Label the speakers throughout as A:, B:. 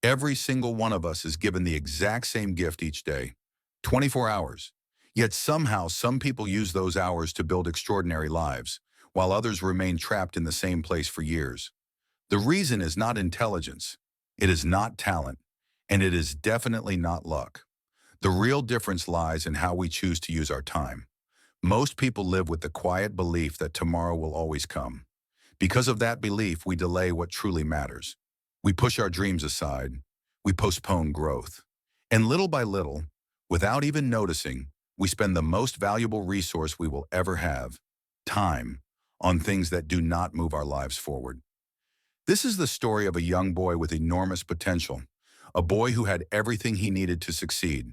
A: Every single one of us is given the exact same gift each day, 24 hours. Yet somehow some people use those hours to build extraordinary lives, while others remain trapped in the same place for years. The reason is not intelligence, it is not talent, and it is definitely not luck. The real difference lies in how we choose to use our time. Most people live with the quiet belief that tomorrow will always come. Because of that belief, we delay what truly matters. We push our dreams aside. We postpone growth. And little by little, without even noticing, we spend the most valuable resource we will ever have, time, on things that do not move our lives forward. This is the story of a young boy with enormous potential, a boy who had everything he needed to succeed.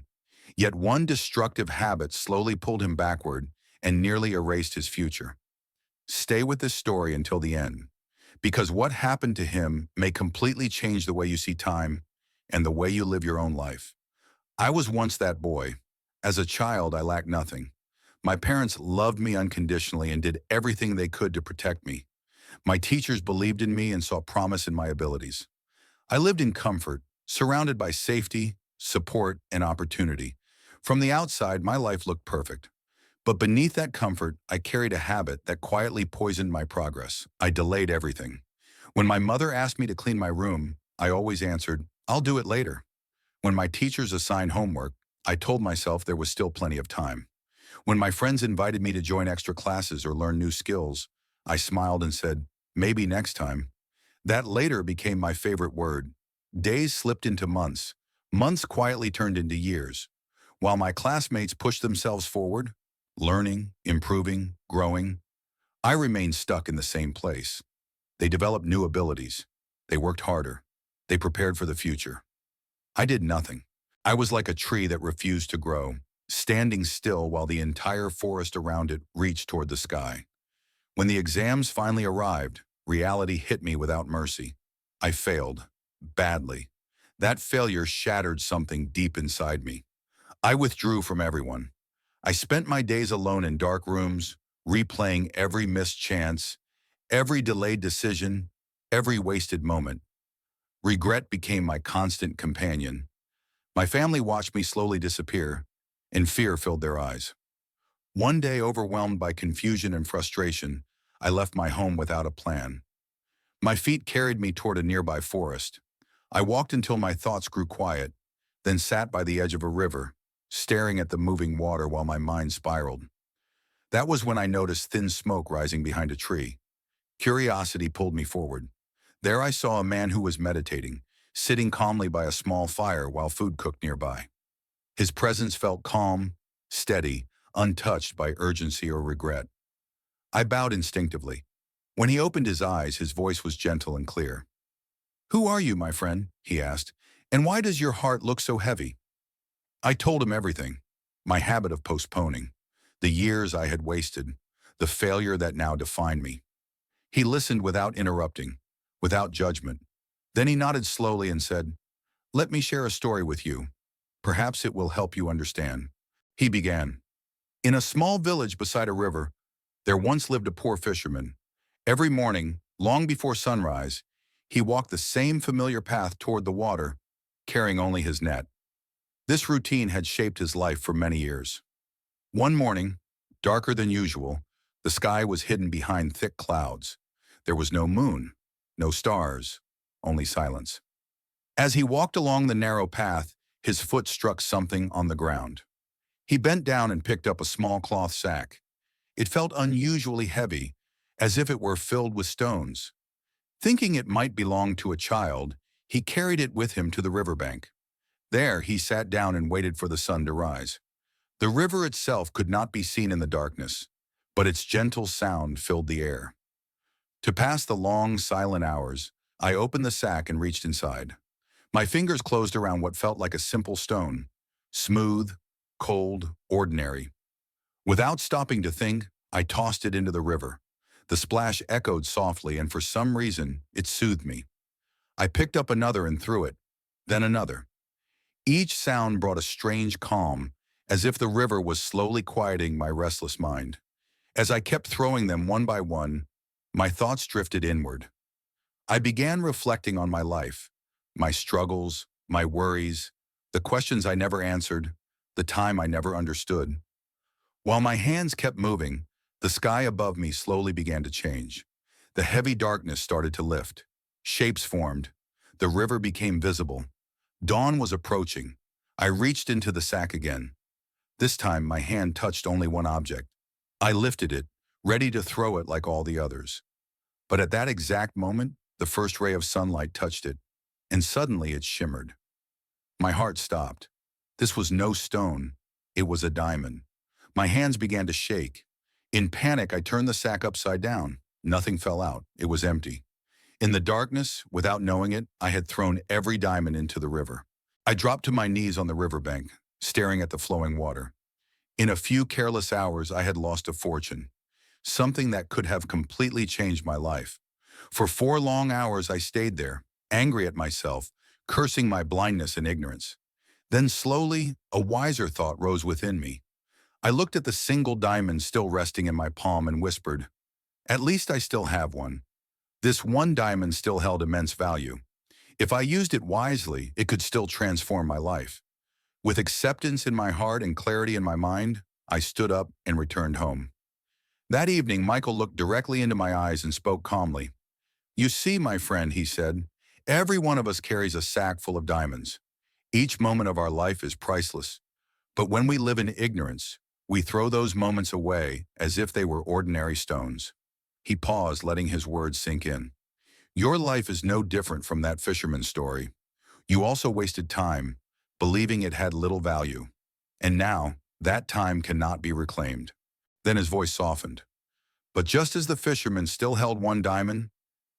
A: Yet one destructive habit slowly pulled him backward and nearly erased his future. Stay with this story until the end, because what happened to him may completely change the way you see time and the way you live your own life. I was once that boy. As a child, I lacked nothing. My parents loved me unconditionally and did everything they could to protect me. My teachers believed in me and saw promise in my abilities. I lived in comfort, surrounded by safety, support, and opportunity. From the outside, my life looked perfect. But beneath that comfort, I carried a habit that quietly poisoned my progress. I delayed everything. When my mother asked me to clean my room, I always answered, "I'll do it later." When my teachers assigned homework, I told myself there was still plenty of time. When my friends invited me to join extra classes or learn new skills, I smiled and said, "Maybe next time." That later became my favorite word. Days slipped into months. Months quietly turned into years. While my classmates pushed themselves forward, learning, improving, growing, I remained stuck in the same place. They developed new abilities. They worked harder. They prepared for the future. I did nothing. I was like a tree that refused to grow, standing still while the entire forest around it reached toward the sky. When the exams finally arrived, reality hit me without mercy. I failed, badly. That failure shattered something deep inside me. I withdrew from everyone. I spent my days alone in dark rooms, replaying every missed chance, every delayed decision, every wasted moment. Regret became my constant companion. My family watched me slowly disappear, and fear filled their eyes. One day, overwhelmed by confusion and frustration, I left my home without a plan. My feet carried me toward a nearby forest. I walked until my thoughts grew quiet, then sat by the edge of a river, staring at the moving water while my mind spiraled. That was when I noticed thin smoke rising behind a tree. Curiosity pulled me forward. There I saw a man who was meditating, sitting calmly by a small fire while food cooked nearby. His presence felt calm, steady, untouched by urgency or regret. I bowed instinctively. When he opened his eyes, his voice was gentle and clear. "Who are you, my friend?" he asked, "and why does your heart look so heavy?" I told him everything. My habit of postponing, the years I had wasted, the failure that now defined me. He listened without interrupting, without judgment. Then he nodded slowly and said, "Let me share a story with you. Perhaps it will help you understand." He began. In a small village beside a river, there once lived a poor fisherman. Every morning, long before sunrise, he walked the same familiar path toward the water, carrying only his net. This routine had shaped his life for many years. One morning, darker than usual, the sky was hidden behind thick clouds. There was no moon, no stars, only silence. As he walked along the narrow path, his foot struck something on the ground. He bent down and picked up a small cloth sack. It felt unusually heavy, as if it were filled with stones. Thinking it might belong to a child, he carried it with him to the riverbank. There, he sat down and waited for the sun to rise. The river itself could not be seen in the darkness, but its gentle sound filled the air. To pass the long, silent hours, I opened the sack and reached inside. My fingers closed around what felt like a simple stone, smooth, cold, ordinary. Without stopping to think, I tossed it into the river. The splash echoed softly, and for some reason, it soothed me. I picked up another and threw it, then another. Each sound brought a strange calm, as if the river was slowly quieting my restless mind. As I kept throwing them one by one, my thoughts drifted inward. I began reflecting on my life, my struggles, my worries, the questions I never answered, the time I never understood. While my hands kept moving, the sky above me slowly began to change. The heavy darkness started to lift. Shapes formed. The river became visible. Dawn was approaching. I reached into the sack again. This time, my hand touched only one object. I lifted it, ready to throw it like all the others. But at that exact moment, the first ray of sunlight touched it, and suddenly it shimmered. My heart stopped. This was no stone. It was a diamond. My hands began to shake. In panic, I turned the sack upside down. Nothing fell out. It was empty. In the darkness, without knowing it, I had thrown every diamond into the river. I dropped to my knees on the riverbank, staring at the flowing water. In a few careless hours, I had lost a fortune, something that could have completely changed my life. For 4 long hours, I stayed there, angry at myself, cursing my blindness and ignorance. Then slowly, a wiser thought rose within me. I looked at the single diamond still resting in my palm and whispered, "At least I still have one." This one diamond still held immense value. If I used it wisely, it could still transform my life. With acceptance in my heart and clarity in my mind, I stood up and returned home. That evening, Michael looked directly into my eyes and spoke calmly. "You see, my friend," he said, "every one of us carries a sack full of diamonds. Each moment of our life is priceless. But when we live in ignorance, we throw those moments away as if they were ordinary stones." He paused, letting his words sink in. Your life is no different from that fisherman's story. You also wasted time, believing it had little value. And now, that time cannot be reclaimed. Then his voice softened. But just as the fisherman still held one diamond,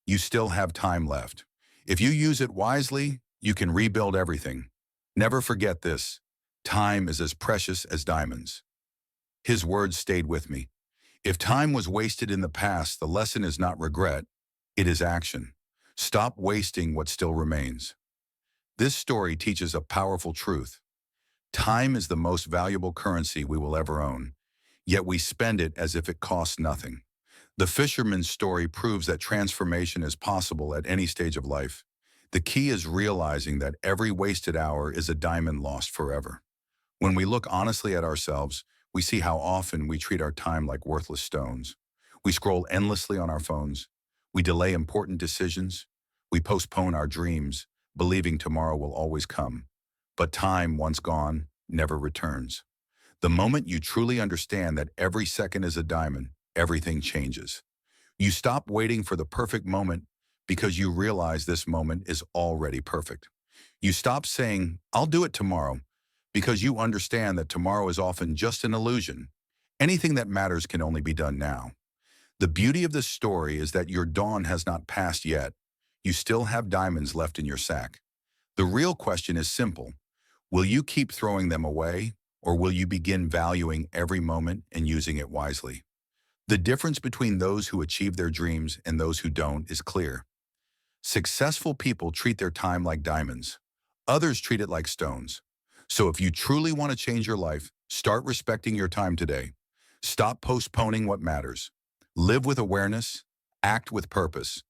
A: you still have time left. If you use it wisely, you can rebuild everything. Never forget this. Time is as precious as diamonds. His words stayed with me. If time was wasted in the past, the lesson is not regret, it is action. Stop wasting what still remains. This story teaches a powerful truth. Time is the most valuable currency we will ever own, yet we spend it as if it costs nothing. The fisherman's story proves that transformation is possible at any stage of life. The key is realizing that every wasted hour is a diamond lost forever. When we look honestly at ourselves, we see how often we treat our time like worthless stones. We scroll endlessly on our phones. We delay important decisions. We postpone our dreams, believing tomorrow will always come. But time, once gone, never returns. The moment you truly understand that every second is a diamond, everything changes. You stop waiting for the perfect moment because you realize this moment is already perfect. You stop saying, "I'll do it tomorrow," because you understand that tomorrow is often just an illusion. Anything that matters can only be done now. The beauty of this story is that your dawn has not passed yet. You still have diamonds left in your sack. The real question is simple. Will you keep throwing them away, or will you begin valuing every moment and using it wisely? The difference between those who achieve their dreams and those who don't is clear. Successful people treat their time like diamonds. Others treat it like stones. So if you truly want to change your life, start respecting your time today. Stop postponing what matters. Live with awareness, act with purpose,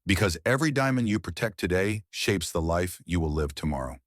A: because every diamond you protect today shapes the life you will live tomorrow.